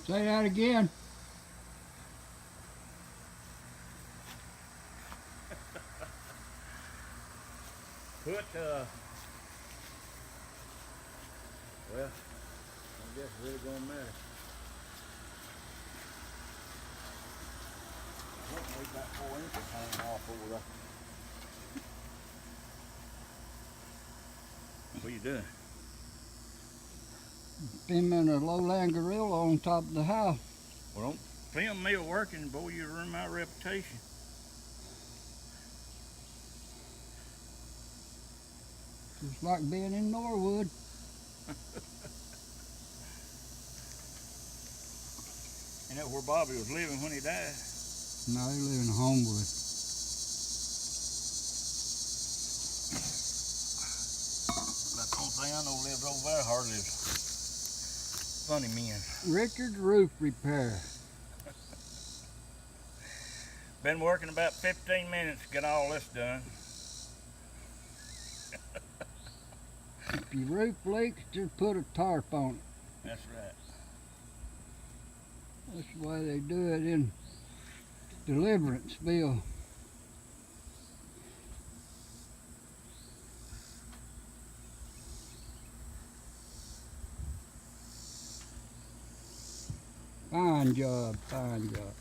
Say that again. Put, well, I guess it really gonna matter. I think we got 4 inches hanging off over there. What you doing? Filming a lowland gorilla on top of the house. Well, don't film me working, boy, you ruin my reputation. Just like being in Norwood. And that's where Bobby was living when he died. No, he live in Homewood. That's the only thing I know lives over there, hardly is funny men. Richard's Roof Repair. Been working about 15 minutes to get all this done. If your roof leaks, just put a tarp on it. That's right. That's the way they do it in Deliveranceville. Fine job, fine job.